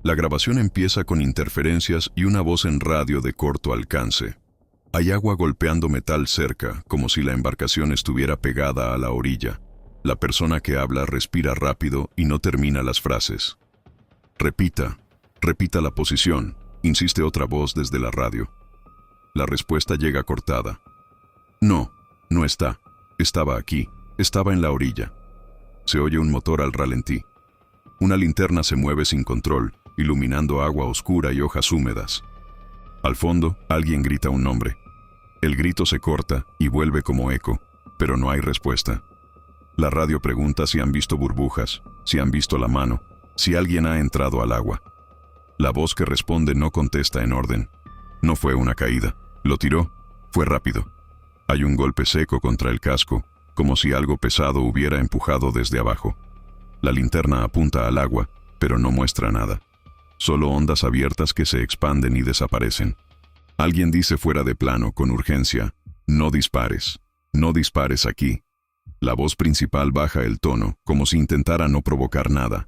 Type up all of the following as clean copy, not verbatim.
La grabación empieza con interferencias y una voz en radio de corto alcance. Hay agua golpeando metal cerca, como si la embarcación estuviera pegada a la orilla. La persona que habla respira rápido y no termina las frases. Repita la posición, insiste otra voz desde la radio. La respuesta llega cortada. No está. Estaba aquí. Estaba en la orilla. Se oye un motor al ralentí. Una linterna se mueve sin control, iluminando agua oscura y hojas húmedas. Al fondo, alguien grita un nombre. El grito se corta y vuelve como eco, pero no hay respuesta. La radio pregunta si han visto burbujas, si han visto la mano, si alguien ha entrado al agua. La voz que responde no contesta en orden. No fue una caída. Lo tiró. Fue rápido. Hay un golpe seco contra el casco, como si algo pesado hubiera empujado desde abajo. La linterna apunta al agua, pero no muestra nada. Solo ondas abiertas que se expanden y desaparecen. Alguien dice fuera de plano, con urgencia, no dispares aquí. La voz principal baja el tono, como si intentara no provocar nada.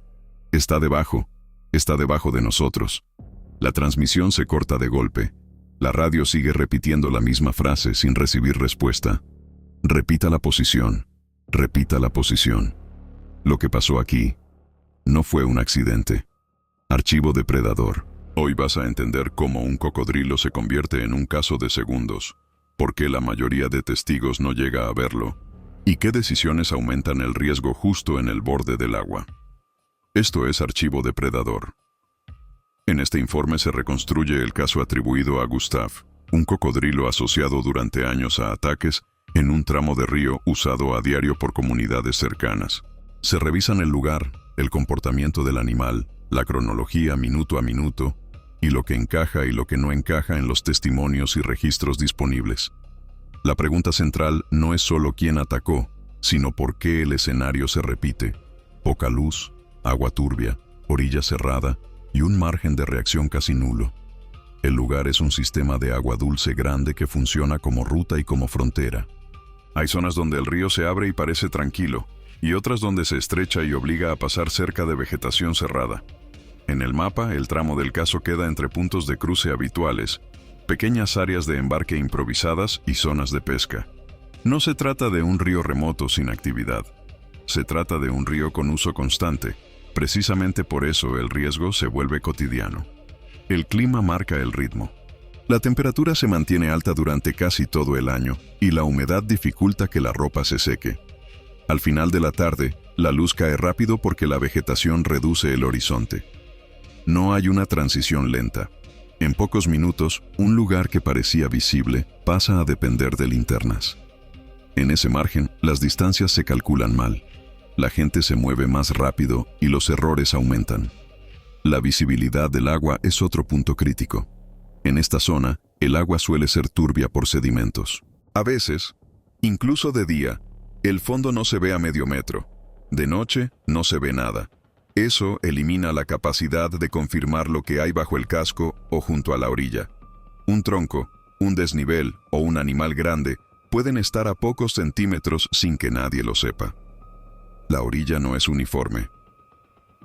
Está debajo de nosotros. La transmisión se corta de golpe. La radio sigue repitiendo la misma frase sin recibir respuesta. Repita la posición. Lo que pasó aquí no fue un accidente. Archivo depredador. Hoy vas a entender cómo un cocodrilo se convierte en un caso de segundos, por qué la mayoría de testigos no llega a verlo, y qué decisiones aumentan el riesgo justo en el borde del agua. Esto es Archivo depredador. En este informe se reconstruye el caso atribuido a Gustav, un cocodrilo asociado durante años a ataques en un tramo de río usado a diario por comunidades cercanas. Se revisan el lugar, el comportamiento del animal, la cronología minuto a minuto, y lo que encaja y lo que no encaja en los testimonios y registros disponibles. La pregunta central no es solo quién atacó, sino por qué el escenario se repite. Poca luz, agua turbia, orilla cerrada y un margen de reacción casi nulo. El lugar es un sistema de agua dulce grande que funciona como ruta y como frontera. Hay zonas donde el río se abre y parece tranquilo, y otras donde se estrecha y obliga a pasar cerca de vegetación cerrada. En el mapa, el tramo del caso queda entre puntos de cruce habituales, pequeñas áreas de embarque improvisadas y zonas de pesca. No se trata de un río remoto sin actividad. Se trata de un río con uso constante. Precisamente por eso el riesgo se vuelve cotidiano. El clima marca el ritmo. La temperatura se mantiene alta durante casi todo el año y la humedad dificulta que la ropa se seque. Al final de la tarde, la luz cae rápido porque la vegetación reduce el horizonte. No hay una transición lenta. En pocos minutos, un lugar que parecía visible pasa a depender de linternas. En ese margen, las distancias se calculan mal. La gente se mueve más rápido y los errores aumentan. La visibilidad del agua es otro punto crítico. En esta zona, el agua suele ser turbia por sedimentos. A veces, incluso de día, el fondo no se ve a medio metro. De noche, no se ve nada. Eso elimina la capacidad de confirmar lo que hay bajo el casco o junto a la orilla. Un tronco, un desnivel o un animal grande pueden estar a pocos centímetros sin que nadie lo sepa. La orilla no es uniforme.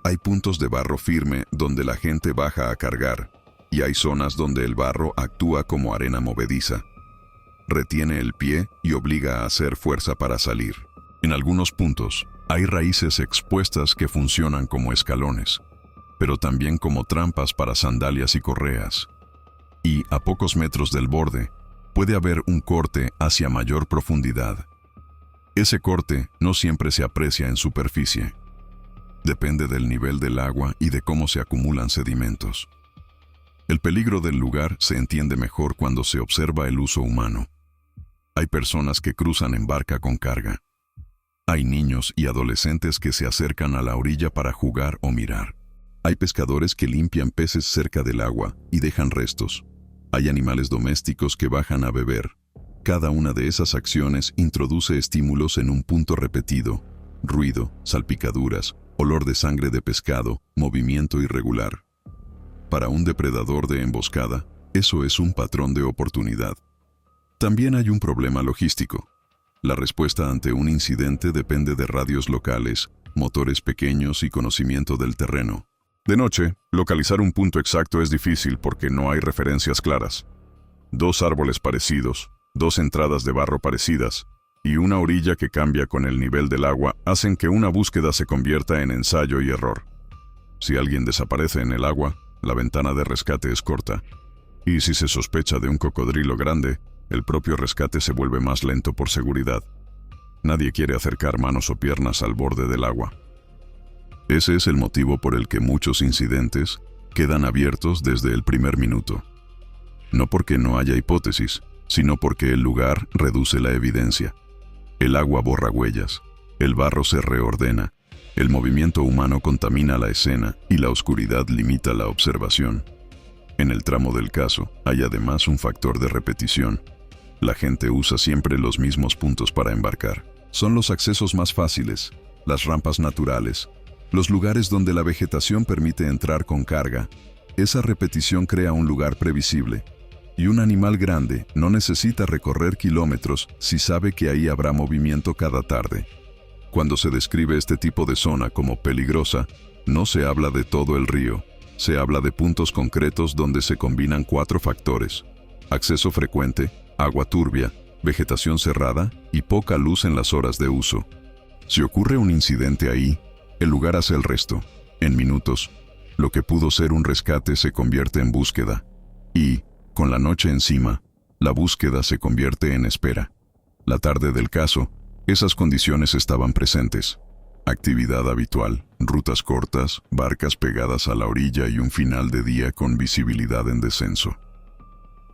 Hay puntos de barro firme donde la gente baja a cargar, y hay zonas donde el barro actúa como arena movediza. Retiene el pie y obliga a hacer fuerza para salir. En algunos puntos, hay raíces expuestas que funcionan como escalones, pero también como trampas para sandalias y correas. Y, a pocos metros del borde, puede haber un corte hacia mayor profundidad. Ese corte no siempre se aprecia en superficie. Depende del nivel del agua y de cómo se acumulan sedimentos. El peligro del lugar se entiende mejor cuando se observa el uso humano. Hay personas que cruzan en barca con carga. Hay niños y adolescentes que se acercan a la orilla para jugar o mirar. Hay pescadores que limpian peces cerca del agua y dejan restos. Hay animales domésticos que bajan a beber. Cada una de esas acciones introduce estímulos en un punto repetido: ruido, salpicaduras, olor de sangre de pescado, movimiento irregular. Para un depredador de emboscada, eso es un patrón de oportunidad. También hay un problema logístico. La respuesta ante un incidente depende de radios locales, motores pequeños y conocimiento del terreno. De noche, localizar un punto exacto es difícil porque no hay referencias claras. 2 árboles parecidos, 2 entradas de barro parecidas y una orilla que cambia con el nivel del agua hacen que una búsqueda se convierta en ensayo y error. Si alguien desaparece en el agua, la ventana de rescate es corta. Y si se sospecha de un cocodrilo grande, el propio rescate se vuelve más lento por seguridad. Nadie quiere acercar manos o piernas al borde del agua. Ese es el motivo por el que muchos incidentes quedan abiertos desde el primer minuto. No porque no haya hipótesis, sino porque el lugar reduce la evidencia. El agua borra huellas, el barro se reordena, el movimiento humano contamina la escena y la oscuridad limita la observación. En el tramo del caso hay además un factor de repetición. La gente usa siempre los mismos puntos para embarcar. Son los accesos más fáciles, las rampas naturales, los lugares donde la vegetación permite entrar con carga. Esa repetición crea un lugar previsible. Y un animal grande no necesita recorrer kilómetros si sabe que ahí habrá movimiento cada tarde. Cuando se describe este tipo de zona como peligrosa, no se habla de todo el río, se habla de puntos concretos donde se combinan 4 factores: acceso frecuente, agua turbia, vegetación cerrada y poca luz en las horas de uso. Si ocurre un incidente ahí, el lugar hace el resto. En minutos, lo que pudo ser un rescate se convierte en búsqueda. Y, con la noche encima, la búsqueda se convierte en espera. La tarde del caso, esas condiciones estaban presentes. Actividad habitual, rutas cortas, barcas pegadas a la orilla y un final de día con visibilidad en descenso.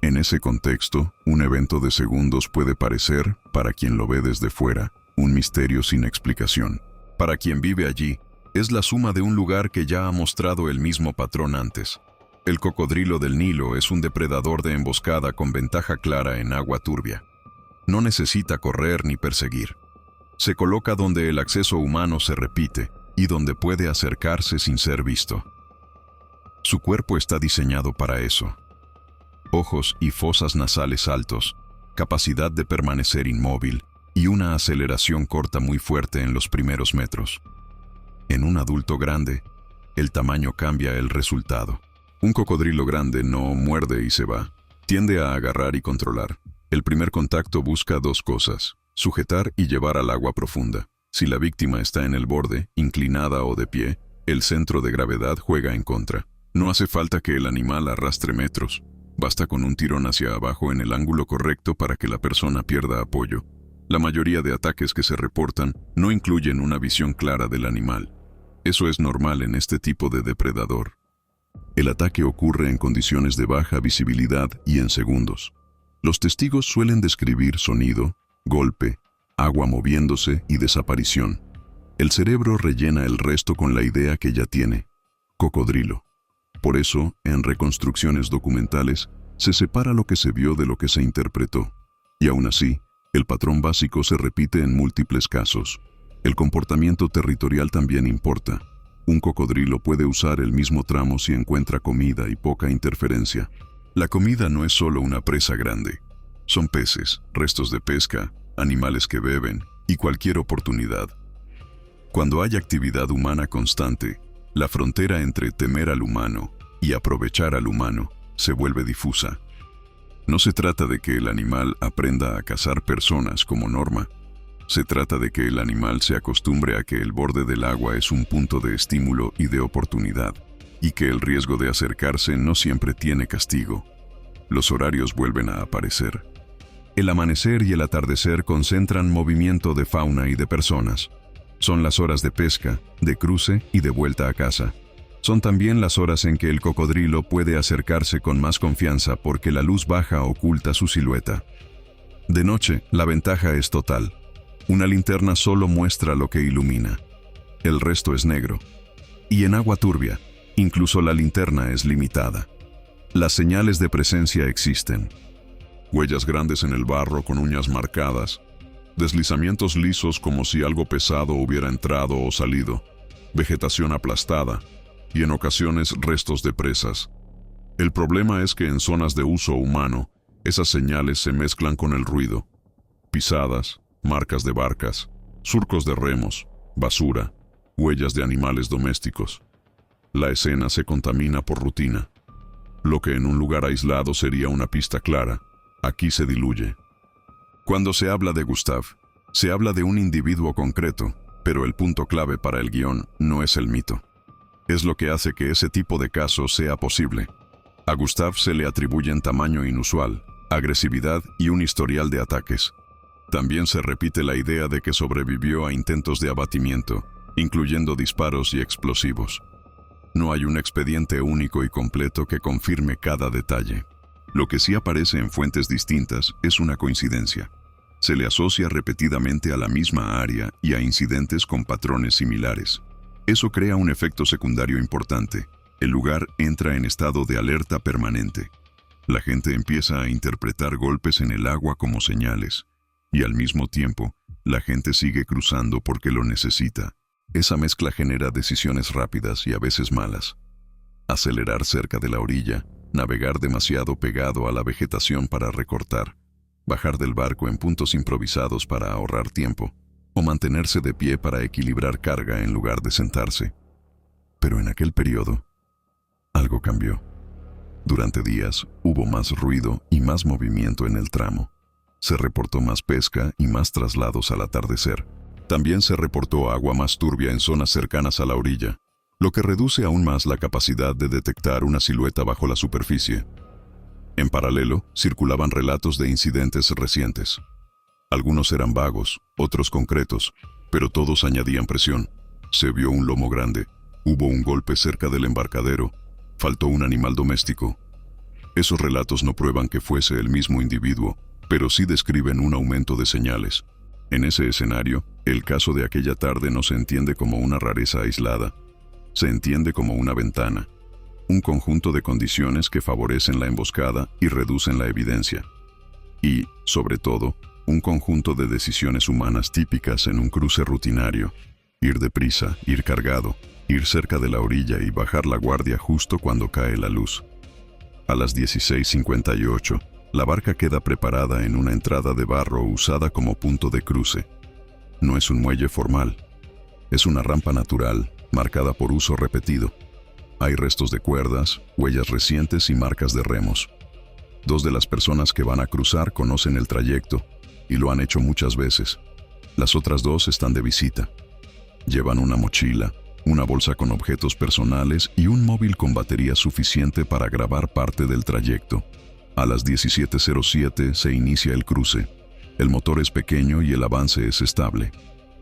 En ese contexto, un evento de segundos puede parecer, para quien lo ve desde fuera, un misterio sin explicación. Para quien vive allí, es la suma de un lugar que ya ha mostrado el mismo patrón antes. El cocodrilo del Nilo es un depredador de emboscada con ventaja clara en agua turbia. No necesita correr ni perseguir. Se coloca donde el acceso humano se repite y donde puede acercarse sin ser visto. Su cuerpo está diseñado para eso. Ojos y fosas nasales altos, capacidad de permanecer inmóvil y una aceleración corta muy fuerte en los primeros metros. En un adulto grande, el tamaño cambia el resultado. Un cocodrilo grande no muerde y se va. Tiende a agarrar y controlar. El primer contacto busca 2 cosas: sujetar y llevar al agua profunda. Si la víctima está en el borde, inclinada o de pie, el centro de gravedad juega en contra. No hace falta que el animal arrastre metros. Basta con un tirón hacia abajo en el ángulo correcto para que la persona pierda apoyo. La mayoría de ataques que se reportan no incluyen una visión clara del animal. Eso es normal en este tipo de depredador. El ataque ocurre en condiciones de baja visibilidad y en segundos. Los testigos suelen describir sonido, golpe, agua moviéndose y desaparición. El cerebro rellena el resto con la idea que ya tiene: cocodrilo. Por eso, en reconstrucciones documentales, se separa lo que se vio de lo que se interpretó. Y aún así, el patrón básico se repite en múltiples casos. El comportamiento territorial también importa. Un cocodrilo puede usar el mismo tramo si encuentra comida y poca interferencia. La comida no es solo una presa grande. Son peces, restos de pesca, animales que beben y cualquier oportunidad. Cuando hay actividad humana constante, la frontera entre temer al humano y aprovechar al humano se vuelve difusa. No se trata de que el animal aprenda a cazar personas como norma. Se trata de que el animal se acostumbre a que el borde del agua es un punto de estímulo y de oportunidad, y que el riesgo de acercarse no siempre tiene castigo. Los horarios vuelven a aparecer. El amanecer y el atardecer concentran movimiento de fauna y de personas. Son las horas de pesca, de cruce y de vuelta a casa. Son también las horas en que el cocodrilo puede acercarse con más confianza porque la luz baja oculta su silueta. De noche, la ventaja es total. Una linterna solo muestra lo que ilumina. El resto es negro. Y en agua turbia, incluso la linterna es limitada. Las señales de presencia existen. Huellas grandes en el barro con uñas marcadas. Deslizamientos lisos como si algo pesado hubiera entrado o salido. Vegetación aplastada. Y en ocasiones restos de presas. El problema es que en zonas de uso humano, esas señales se mezclan con el ruido. Pisadas, marcas de barcas, surcos de remos, basura, huellas de animales domésticos. La escena se contamina por rutina. Lo que en un lugar aislado sería una pista clara, aquí se diluye. Cuando se habla de Gustav, se habla de un individuo concreto, pero el punto clave para el guión no es el mito. Es lo que hace que ese tipo de caso sea posible. A Gustav se le atribuyen tamaño inusual, agresividad y un historial de ataques. También se repite la idea de que sobrevivió a intentos de abatimiento, incluyendo disparos y explosivos. No hay un expediente único y completo que confirme cada detalle. Lo que sí aparece en fuentes distintas es una coincidencia. Se le asocia repetidamente a la misma área y a incidentes con patrones similares. Eso crea un efecto secundario importante. El lugar entra en estado de alerta permanente. La gente empieza a interpretar golpes en el agua como señales, y al mismo tiempo, la gente sigue cruzando porque lo necesita. Esa mezcla genera decisiones rápidas y a veces malas. Acelerar cerca de la orilla, navegar demasiado pegado a la vegetación para recortar, bajar del barco en puntos improvisados para ahorrar tiempo, o mantenerse de pie para equilibrar carga en lugar de sentarse. Pero en aquel periodo, algo cambió. Durante días hubo más ruido y más movimiento en el tramo. Se reportó más pesca y más traslados al atardecer. También se reportó agua más turbia en zonas cercanas a la orilla, lo que reduce aún más la capacidad de detectar una silueta bajo la superficie. En paralelo, circulaban relatos de incidentes recientes. Algunos eran vagos, otros concretos, pero todos añadían presión. Se vio un lomo grande, hubo un golpe cerca del embarcadero, faltó un animal doméstico. Esos relatos no prueban que fuese el mismo individuo, pero sí describen un aumento de señales. En ese escenario, el caso de aquella tarde no se entiende como una rareza aislada. Se entiende como una ventana, un conjunto de condiciones que favorecen la emboscada y reducen la evidencia. Y, sobre todo, un conjunto de decisiones humanas típicas en un cruce rutinario. Ir deprisa, ir cargado, ir cerca de la orilla y bajar la guardia justo cuando cae la luz. A las 16:58, la barca queda preparada en una entrada de barro usada como punto de cruce. No es un muelle formal. Es una rampa natural, marcada por uso repetido. Hay restos de cuerdas, huellas recientes y marcas de remos. 2 de las personas que van a cruzar conocen el trayecto y lo han hecho muchas veces. Las otras 2 están de visita. Llevan una mochila, una bolsa con objetos personales y un móvil con batería suficiente para grabar parte del trayecto. A las 17:07 se inicia el cruce. El motor es pequeño y el avance es estable.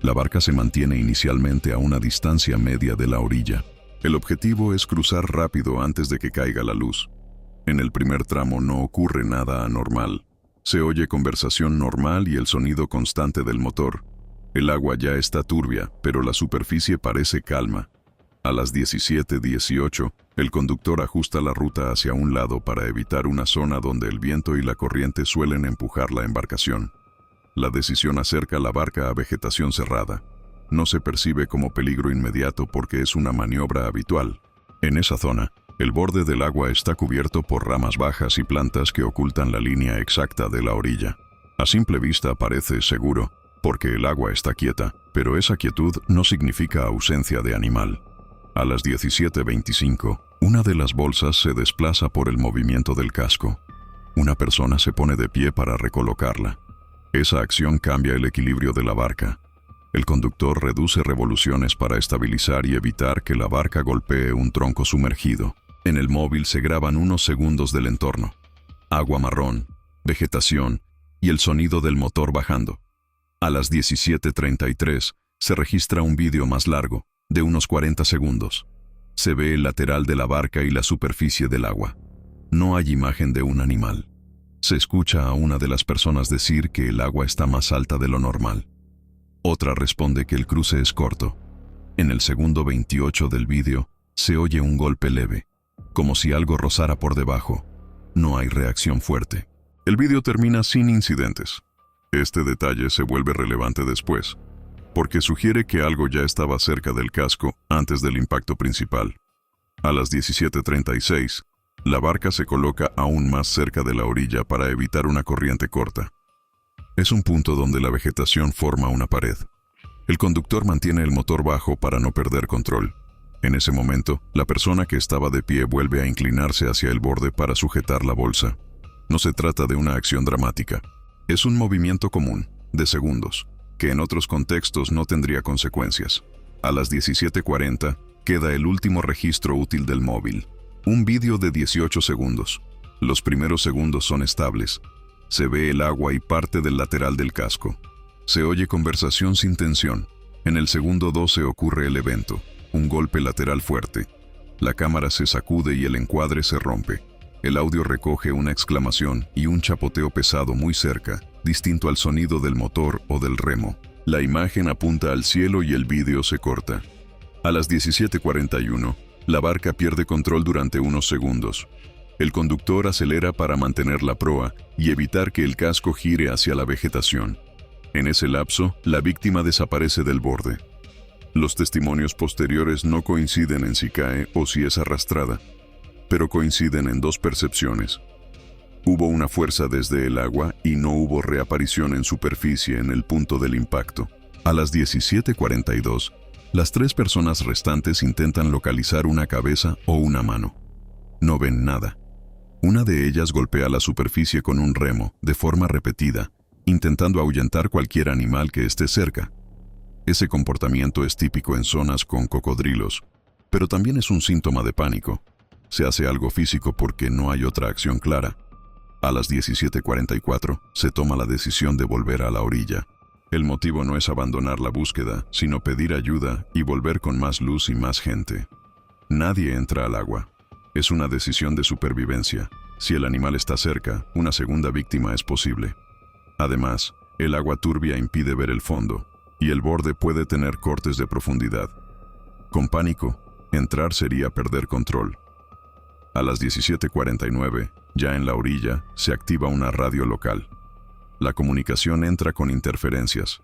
La barca se mantiene inicialmente a una distancia media de la orilla. El objetivo es cruzar rápido antes de que caiga la luz. En el primer tramo no ocurre nada anormal. Se oye conversación normal y el sonido constante del motor. El agua ya está turbia, pero la superficie parece calma. A las 17:18, el conductor ajusta la ruta hacia un lado para evitar una zona donde el viento y la corriente suelen empujar la embarcación. La decisión acerca la barca a vegetación cerrada. No se percibe como peligro inmediato porque es una maniobra habitual. En esa zona, el borde del agua está cubierto por ramas bajas y plantas que ocultan la línea exacta de la orilla. A simple vista parece seguro, porque el agua está quieta, pero esa quietud no significa ausencia de animal. A las 17:25, una de las bolsas se desplaza por el movimiento del casco. Una persona se pone de pie para recolocarla. Esa acción cambia el equilibrio de la barca. El conductor reduce revoluciones para estabilizar y evitar que la barca golpee un tronco sumergido. En el móvil se graban unos segundos del entorno. Agua marrón, vegetación y el sonido del motor bajando. A las 17:33 se registra un vídeo más largo, de unos 40 segundos. Se ve el lateral de la barca y la superficie del agua. No hay imagen de un animal. Se escucha a una de las personas decir que el agua está más alta de lo normal. Otra responde que el cruce es corto. En el segundo 28 del vídeo, se oye un golpe leve, como si algo rozara por debajo. No hay reacción fuerte. El vídeo termina sin incidentes. Este detalle se vuelve relevante después, porque sugiere que algo ya estaba cerca del casco antes del impacto principal. A las 17:36, la barca se coloca aún más cerca de la orilla para evitar una corriente corta. Es un punto donde la vegetación forma una pared. El conductor mantiene el motor bajo para no perder control. En ese momento, la persona que estaba de pie vuelve a inclinarse hacia el borde para sujetar la bolsa. No se trata de una acción dramática. Es un movimiento común, de segundos, que en otros contextos no tendría consecuencias. A las 17:40, queda el último registro útil del móvil. Un vídeo de 18 segundos. Los primeros segundos son estables. Se ve el agua y parte del lateral del casco. Se oye conversación sin tensión. En el segundo 12 ocurre el evento. Un golpe lateral fuerte. La cámara se sacude y el encuadre se rompe. El audio recoge una exclamación y un chapoteo pesado muy cerca, distinto al sonido del motor o del remo. La imagen apunta al cielo y el vídeo se corta. A las 17:41, la barca pierde control durante unos segundos. El conductor acelera para mantener la proa y evitar que el casco gire hacia la vegetación. En ese lapso, la víctima desaparece del borde. Los testimonios posteriores no coinciden en si cae o si es arrastrada, pero coinciden en dos percepciones. Hubo una fuerza desde el agua y no hubo reaparición en superficie en el punto del impacto. A las 17:42, las 3 personas restantes intentan localizar una cabeza o una mano. No ven nada. Una de ellas golpea la superficie con un remo, de forma repetida, intentando ahuyentar cualquier animal que esté cerca. Ese comportamiento es típico en zonas con cocodrilos, pero también es un síntoma de pánico. Se hace algo físico porque no hay otra acción clara. A las 17:44 se toma la decisión de volver a la orilla. El motivo no es abandonar la búsqueda, sino pedir ayuda y volver con más luz y más gente. Nadie entra al agua. Es una decisión de supervivencia. Si el animal está cerca, una segunda víctima es posible. Además, el agua turbia impide ver el fondo, y el borde puede tener cortes de profundidad. Con pánico, entrar sería perder control. A las 17:49, ya en la orilla, se activa una radio local. La comunicación entra con interferencias.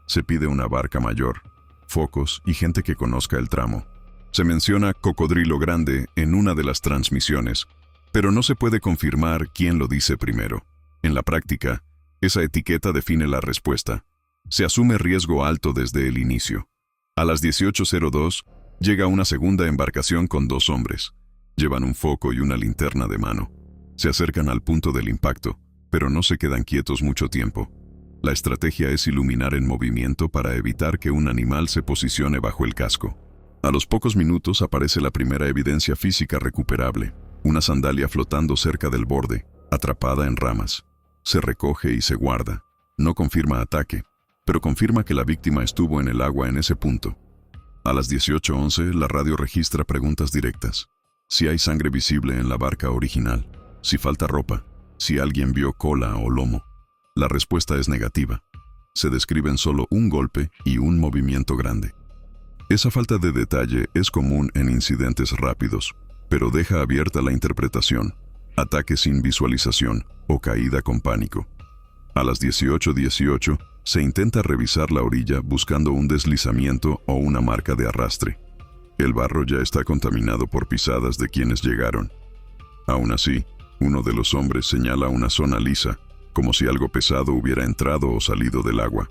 Se pide una barca mayor, focos y gente que conozca el tramo. Se menciona cocodrilo grande en una de las transmisiones, pero no se puede confirmar quién lo dice primero. En la práctica, esa etiqueta define la respuesta. Se asume riesgo alto desde el inicio. A las 18:02, llega una segunda embarcación con 2 hombres. Llevan un foco y una linterna de mano. Se acercan al punto del impacto, pero no se quedan quietos mucho tiempo. La estrategia es iluminar en movimiento para evitar que un animal se posicione bajo el casco. A los pocos minutos aparece la primera evidencia física recuperable, una sandalia flotando cerca del borde, atrapada en ramas. Se recoge y se guarda. No confirma ataque, pero confirma que la víctima estuvo en el agua en ese punto. A las 18:11, la radio registra preguntas directas. Si hay sangre visible en la barca original, si falta ropa, si alguien vio cola o lomo. La respuesta es negativa. Se describen solo un golpe y un movimiento grande. Esa falta de detalle es común en incidentes rápidos, pero deja abierta la interpretación, ataque sin visualización o caída con pánico. A las 18:18 se intenta revisar la orilla buscando un deslizamiento o una marca de arrastre. El barro ya está contaminado por pisadas de quienes llegaron. Aún así, uno de los hombres señala una zona lisa, como si algo pesado hubiera entrado o salido del agua.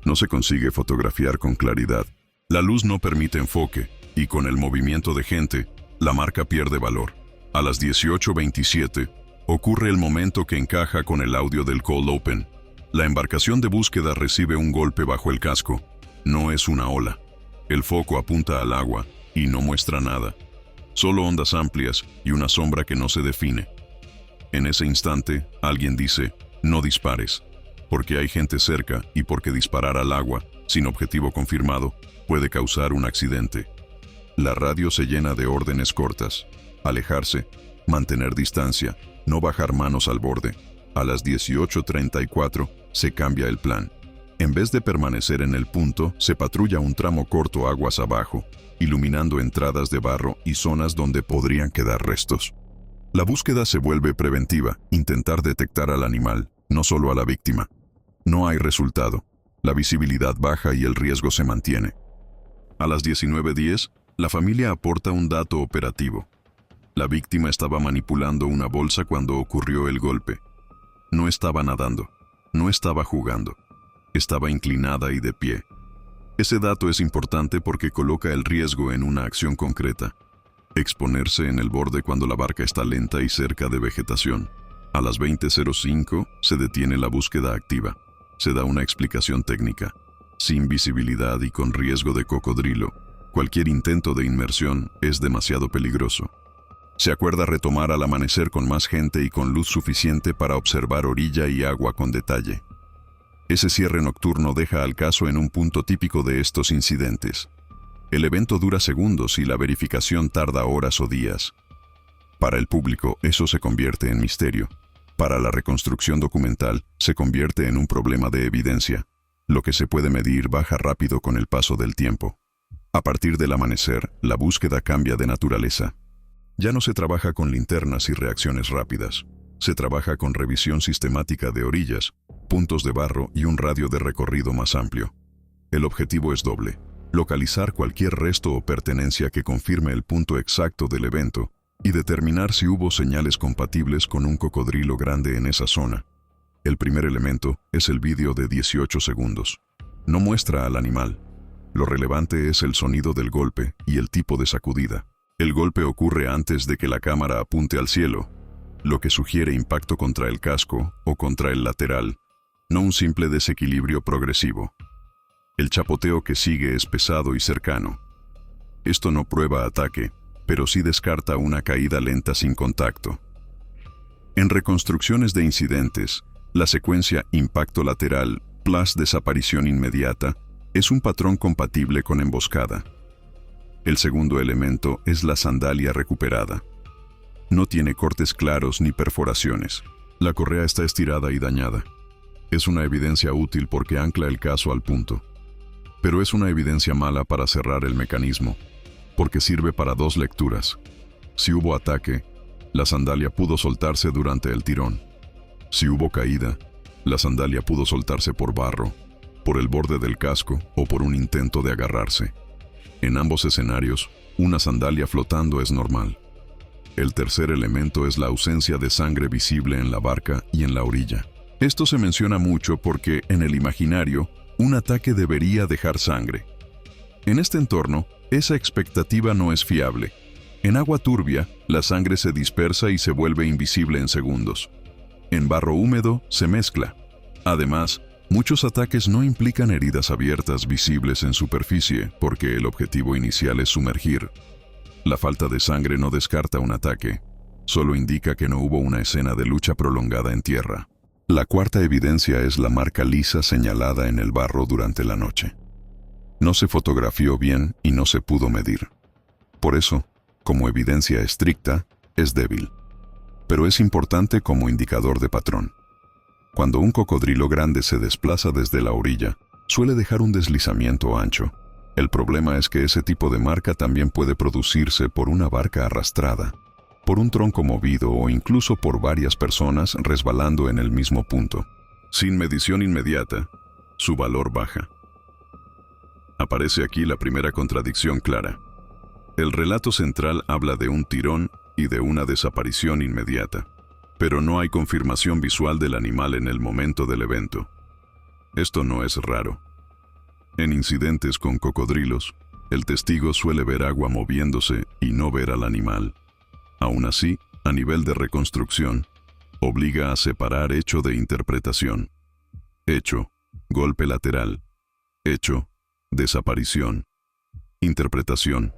No se consigue fotografiar con claridad. La luz no permite enfoque, y con el movimiento de gente, la marca pierde valor. A las 18:27, ocurre el momento que encaja con el audio del cold open. La embarcación de búsqueda recibe un golpe bajo el casco. No es una ola. El foco apunta al agua y no muestra nada. Solo ondas amplias y una sombra que no se define. En ese instante, alguien dice, no dispares, porque hay gente cerca y porque disparar al agua, sin objetivo confirmado, puede causar un accidente. La radio se llena de órdenes cortas. Alejarse, mantener distancia, no bajar manos al borde. A las 18:34 se cambia el plan. En vez de permanecer en el punto, se patrulla un tramo corto aguas abajo, iluminando entradas de barro y zonas donde podrían quedar restos. La búsqueda se vuelve preventiva, intentar detectar al animal, no solo a la víctima. No hay resultado. La visibilidad baja y el riesgo se mantiene. A las 19:10, la familia aporta un dato operativo. La víctima estaba manipulando una bolsa cuando ocurrió el golpe. No estaba nadando, no estaba jugando. Estaba inclinada y de pie. Ese dato es importante porque coloca el riesgo en una acción concreta. Exponerse en el borde cuando la barca está lenta y cerca de vegetación. A las 20:05 se detiene la búsqueda activa. Se da una explicación técnica. Sin visibilidad y con riesgo de cocodrilo, cualquier intento de inmersión es demasiado peligroso. Se acuerda retomar al amanecer con más gente y con luz suficiente para observar orilla y agua con detalle. Ese cierre nocturno deja al caso en un punto típico de estos incidentes. El evento dura segundos y la verificación tarda horas o días. Para el público, eso se convierte en misterio. Para la reconstrucción documental, se convierte en un problema de evidencia. Lo que se puede medir baja rápido con el paso del tiempo. A partir del amanecer, la búsqueda cambia de naturaleza. Ya no se trabaja con linternas y reacciones rápidas. Se trabaja con revisión sistemática de orillas, puntos de barro y un radio de recorrido más amplio. El objetivo es doble: localizar cualquier resto o pertenencia que confirme el punto exacto del evento y determinar si hubo señales compatibles con un cocodrilo grande en esa zona. El primer elemento es el vídeo de 18 segundos. No muestra al animal. Lo relevante es el sonido del golpe y el tipo de sacudida. El golpe ocurre antes de que la cámara apunte al cielo, lo que sugiere impacto contra el casco o contra el lateral, no un simple desequilibrio progresivo. El chapoteo que sigue es pesado y cercano. Esto no prueba ataque, pero sí descarta una caída lenta sin contacto. En reconstrucciones de incidentes, la secuencia impacto lateral plus desaparición inmediata es un patrón compatible con emboscada. El segundo elemento es la sandalia recuperada. No tiene cortes claros ni perforaciones. La correa está estirada y dañada. Es una evidencia útil porque ancla el caso al punto. Pero es una evidencia mala para cerrar el mecanismo, porque sirve para dos lecturas. Si hubo ataque, la sandalia pudo soltarse durante el tirón. Si hubo caída, la sandalia pudo soltarse por barro, por el borde del casco o por un intento de agarrarse. En ambos escenarios, una sandalia flotando es normal. El tercer elemento es la ausencia de sangre visible en la barca y en la orilla. Esto se menciona mucho porque, en el imaginario, un ataque debería dejar sangre. En este entorno, esa expectativa no es fiable. En agua turbia, la sangre se dispersa y se vuelve invisible en segundos. En barro húmedo, se mezcla. Además, muchos ataques no implican heridas abiertas visibles en superficie porque el objetivo inicial es sumergir. La falta de sangre no descarta un ataque, solo indica que no hubo una escena de lucha prolongada en tierra. La cuarta evidencia es la marca lisa señalada en el barro durante la noche. No se fotografió bien y no se pudo medir. Por eso, como evidencia estricta, es débil. Pero es importante como indicador de patrón. Cuando un cocodrilo grande se desplaza desde la orilla, suele dejar un deslizamiento ancho. El problema es que ese tipo de marca también puede producirse por una barca arrastrada, por un tronco movido o incluso por varias personas resbalando en el mismo punto. Sin medición inmediata, su valor baja. Aparece aquí la primera contradicción clara. El relato central habla de un tirón y de una desaparición inmediata, pero no hay confirmación visual del animal en el momento del evento. Esto no es raro. En incidentes con cocodrilos, el testigo suele ver agua moviéndose y no ver al animal. Aún así, a nivel de reconstrucción, obliga a separar hecho de interpretación. Hecho, golpe lateral. Hecho, desaparición. Interpretación,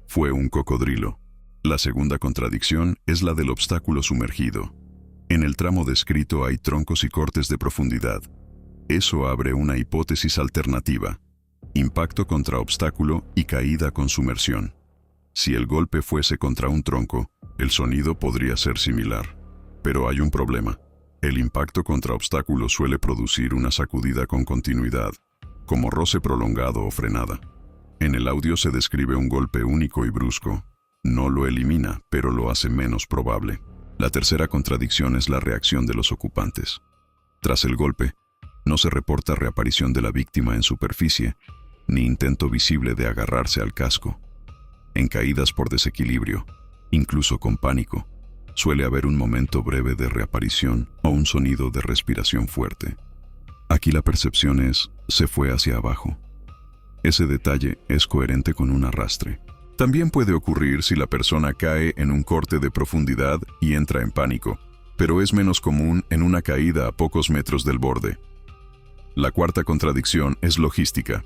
fue un cocodrilo. La segunda contradicción es la del obstáculo sumergido. En el tramo descrito hay troncos y cortes de profundidad. Eso abre una hipótesis alternativa: impacto contra obstáculo y caída con sumersión. Si el golpe fuese contra un tronco, el sonido podría ser similar. Pero hay un problema. El impacto contra obstáculo suele producir una sacudida con continuidad, como roce prolongado o frenada. En el audio se describe un golpe único y brusco. No lo elimina, pero lo hace menos probable. La tercera contradicción es la reacción de los ocupantes. Tras el golpe, no se reporta reaparición de la víctima en superficie, ni intento visible de agarrarse al casco. En caídas por desequilibrio, incluso con pánico, suele haber un momento breve de reaparición o un sonido de respiración fuerte. Aquí la percepción es: se fue hacia abajo. Ese detalle es coherente con un arrastre. También puede ocurrir si la persona cae en un corte de profundidad y entra en pánico, pero es menos común en una caída a pocos metros del borde. La cuarta contradicción es logística.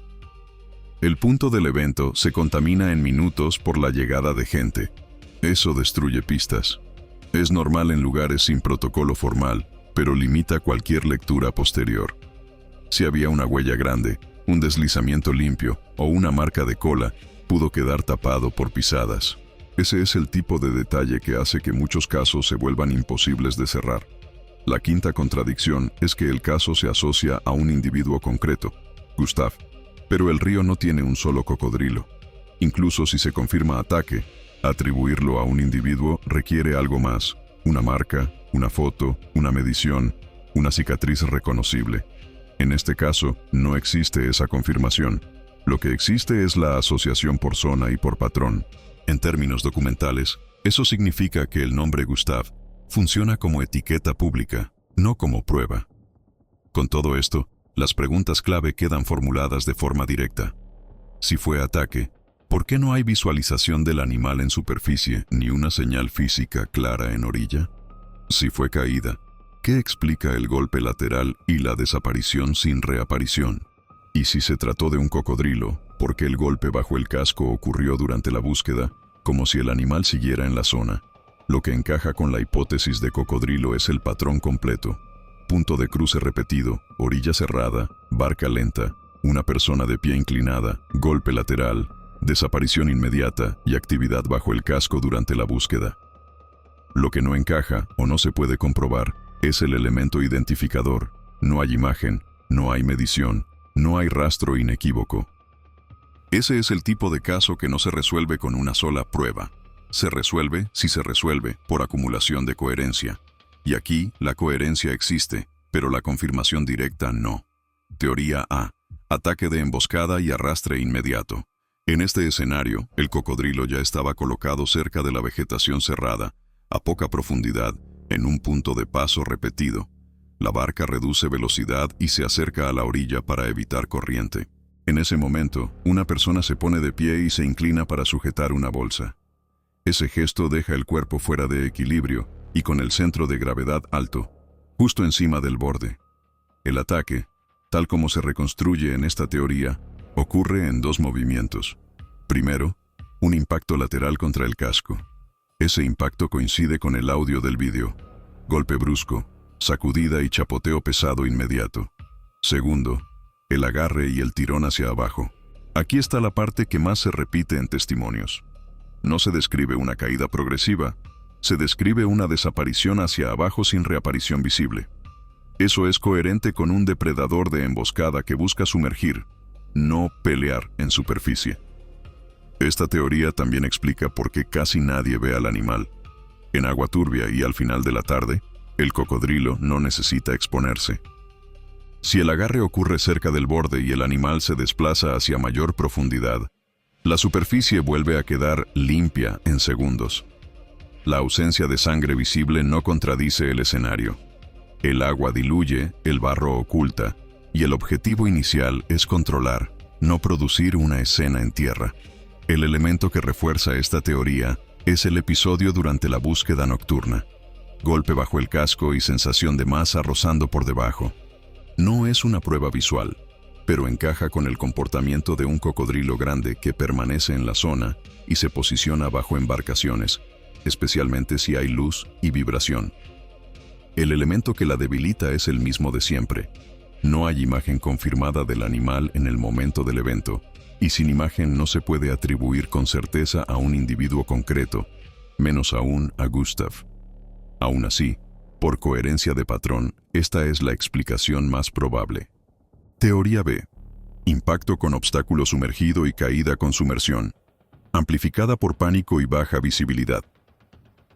El punto del evento se contamina en minutos por la llegada de gente. Eso destruye pistas. Es normal en lugares sin protocolo formal, pero limita cualquier lectura posterior. Si había una huella grande, un deslizamiento limpio o una marca de cola, pudo quedar tapado por pisadas. Ese es el tipo de detalle que hace que muchos casos se vuelvan imposibles de cerrar. La quinta contradicción es que el caso se asocia a un individuo concreto, Gustav, pero el río no tiene un solo cocodrilo. Incluso si se confirma ataque, atribuirlo a un individuo requiere algo más: una marca, una foto, una medición, una cicatriz reconocible. En este caso, no existe esa confirmación. Lo que existe es la asociación por zona y por patrón. En términos documentales, eso significa que el nombre Gustav funciona como etiqueta pública, no como prueba. Con todo esto, las preguntas clave quedan formuladas de forma directa. Si fue ataque, ¿por qué no hay visualización del animal en superficie ni una señal física clara en orilla? Si fue caída, ¿qué explica el golpe lateral y la desaparición sin reaparición? Y si se trató de un cocodrilo, ¿por qué el golpe bajo el casco ocurrió durante la búsqueda, como si el animal siguiera en la zona? Lo que encaja con la hipótesis de cocodrilo es el patrón completo: punto de cruce repetido, orilla cerrada, barca lenta, una persona de pie inclinada, golpe lateral, desaparición inmediata y actividad bajo el casco durante la búsqueda. Lo que no encaja o no se puede comprobar es el elemento identificador. No hay imagen, no hay medición, no hay rastro inequívoco. Ese es el tipo de caso que no se resuelve con una sola prueba. Se resuelve, si se resuelve, por acumulación de coherencia. Y aquí la coherencia existe, pero la confirmación directa no. Teoría A: ataque de emboscada y arrastre inmediato. En este escenario, el cocodrilo ya estaba colocado cerca de la vegetación cerrada, a poca profundidad, en un punto de paso repetido. La barca reduce velocidad y se acerca a la orilla para evitar corriente. En ese momento, una persona se pone de pie y se inclina para sujetar una bolsa. Ese gesto deja el cuerpo fuera de equilibrio y con el centro de gravedad alto, justo encima del borde. El ataque, tal como se reconstruye en esta teoría, ocurre en dos movimientos. Primero, un impacto lateral contra el casco. Ese impacto coincide con el audio del vídeo. Golpe brusco, sacudida y chapoteo pesado inmediato. Segundo, el agarre y el tirón hacia abajo. Aquí está la parte que más se repite en testimonios. No se describe una caída progresiva, se describe una desaparición hacia abajo sin reaparición visible. Eso es coherente con un depredador de emboscada que busca sumergir, no pelear en superficie. Esta teoría también explica por qué casi nadie ve al animal. En agua turbia y al final de la tarde, el cocodrilo no necesita exponerse. Si el agarre ocurre cerca del borde y el animal se desplaza hacia mayor profundidad, la superficie vuelve a quedar limpia en segundos. La ausencia de sangre visible no contradice el escenario. El agua diluye, el barro oculta, y el objetivo inicial es controlar, no producir una escena en tierra. El elemento que refuerza esta teoría es el episodio durante la búsqueda nocturna. Golpe bajo el casco y sensación de masa rozando por debajo. No es una prueba visual, pero encaja con el comportamiento de un cocodrilo grande que permanece en la zona y se posiciona bajo embarcaciones, especialmente si hay luz y vibración. El elemento que la debilita es el mismo de siempre. No hay imagen confirmada del animal en el momento del evento, y sin imagen no se puede atribuir con certeza a un individuo concreto, menos aún a Gustav. Aún así, por coherencia de patrón, esta es la explicación más probable. Teoría B: impacto con obstáculo sumergido y caída con sumersión, amplificada por pánico y baja visibilidad.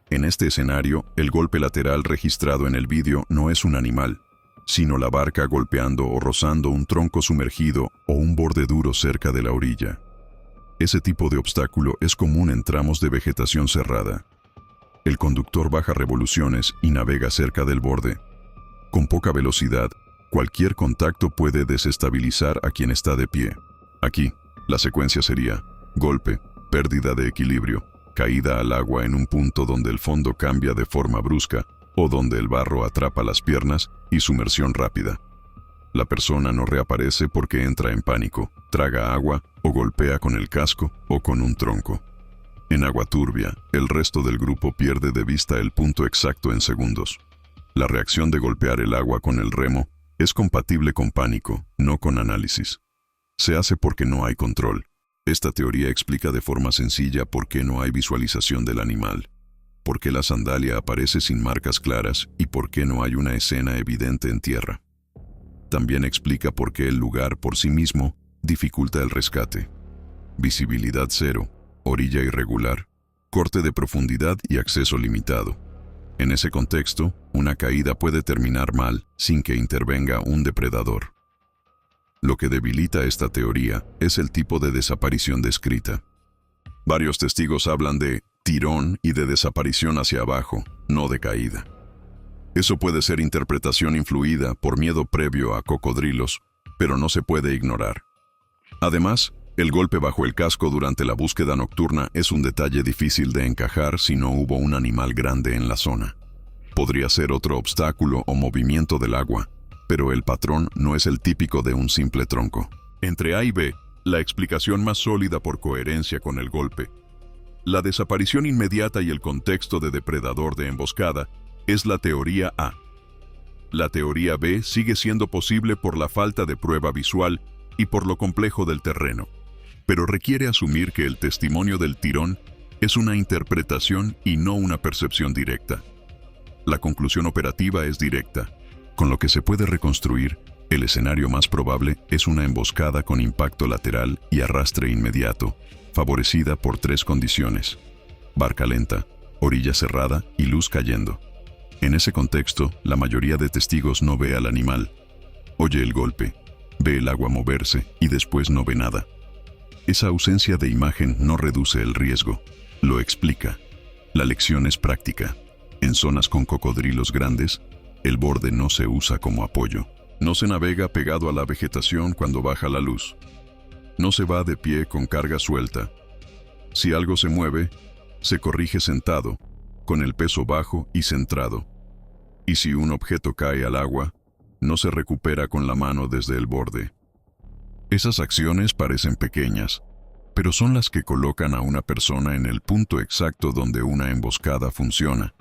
En este escenario, el golpe lateral registrado en el vídeo no es un animal, sino la barca golpeando o rozando un tronco sumergido o un borde duro cerca de la orilla. Ese tipo de obstáculo es común en tramos de vegetación cerrada. El conductor baja revoluciones y navega cerca del borde. Con poca velocidad, cualquier contacto puede desestabilizar a quien está de pie. Aquí, La secuencia sería: golpe, pérdida de equilibrio, caída al agua en un punto donde el fondo cambia de forma brusca o donde el barro atrapa las piernas y sumersión rápida. La persona no reaparece porque entra en pánico, traga agua o golpea con el casco o con un tronco. En agua turbia, el resto del grupo pierde de vista el punto exacto en segundos. La reacción de golpear el agua con el remo es compatible con pánico, no con análisis. Se hace porque no hay control. Esta teoría explica de forma sencilla por qué no hay visualización del animal, por qué la sandalia aparece sin marcas claras y por qué no hay una escena evidente en tierra. También explica por qué el lugar por sí mismo dificulta el rescate. Visibilidad cero, orilla irregular, corte de profundidad y acceso limitado. En ese contexto, una caída puede terminar mal sin que intervenga un depredador. Lo que debilita esta teoría es el tipo de desaparición descrita. Varios testigos hablan de tirón y de desaparición hacia abajo, no de caída. Eso puede ser interpretación influida por miedo previo a cocodrilos, pero no se puede ignorar. Además, el golpe bajo el casco durante la búsqueda nocturna es un detalle difícil de encajar si no hubo un animal grande en la zona. Podría ser otro obstáculo o movimiento del agua, pero el patrón no es el típico de un simple tronco. Entre A y B, la explicación más sólida por coherencia con el golpe. La desaparición inmediata y el contexto de depredador de emboscada es la teoría A. La teoría B sigue siendo posible por la falta de prueba visual y por lo complejo del terreno, pero requiere asumir que el testimonio del tirón es una interpretación y no una percepción directa. La conclusión operativa es directa. Con lo que se puede reconstruir, el escenario más probable es una emboscada con impacto lateral y arrastre inmediato, favorecida por tres condiciones: barca lenta, orilla cerrada y luz cayendo. En ese contexto, la mayoría de testigos no ve al animal. Oye el golpe, ve el agua moverse y después no ve nada. Esa ausencia de imagen no reduce el riesgo, lo explica. La lección es práctica. En zonas con cocodrilos grandes, el borde no se usa como apoyo. No se navega pegado a la vegetación cuando baja la luz. No se va de pie con carga suelta. Si algo se mueve, se corrige sentado, con el peso bajo y centrado. Y si un objeto cae al agua, no se recupera con la mano desde el borde. Esas acciones parecen pequeñas, pero son las que colocan a una persona en el punto exacto donde una emboscada funciona.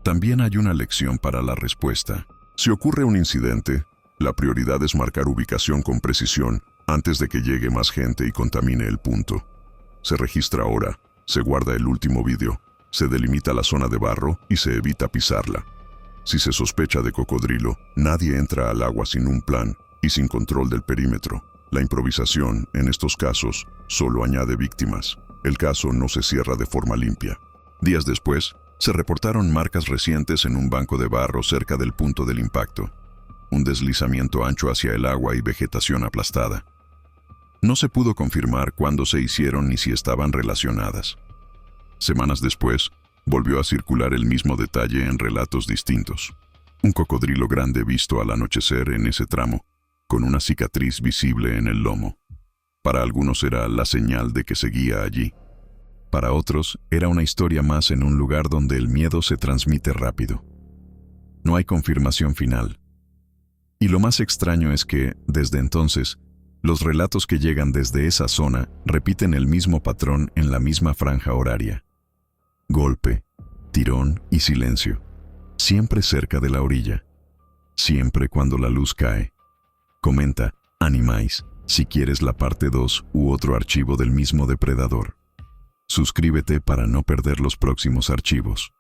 También hay una lección para la respuesta. Si ocurre un incidente, la prioridad es marcar ubicación con precisión antes de que llegue más gente y contamine el punto. Se registra hora, se guarda el último vídeo, se delimita la zona de barro y se evita pisarla. Si se sospecha de cocodrilo, nadie entra al agua sin un plan y sin control del perímetro. La improvisación, en estos casos, solo añade víctimas. El caso no se cierra de forma limpia. Días después, se reportaron marcas recientes en un banco de barro cerca del punto del impacto. Un deslizamiento ancho hacia el agua y vegetación aplastada. No se pudo confirmar cuándo se hicieron ni si estaban relacionadas. Semanas después, volvió a circular el mismo detalle en relatos distintos. Un cocodrilo grande visto al anochecer en ese tramo, con una cicatriz visible en el lomo. Para algunos era la señal de que seguía allí. Para otros, era una historia más en un lugar donde el miedo se transmite rápido. No hay confirmación final. Y lo más extraño es que, desde entonces, los relatos que llegan desde esa zona repiten el mismo patrón en la misma franja horaria. Golpe, tirón y silencio. Siempre cerca de la orilla. Siempre cuando la luz cae. Comenta Animais si quieres la parte 2 u otro archivo del mismo depredador. Suscríbete para no perder los próximos archivos.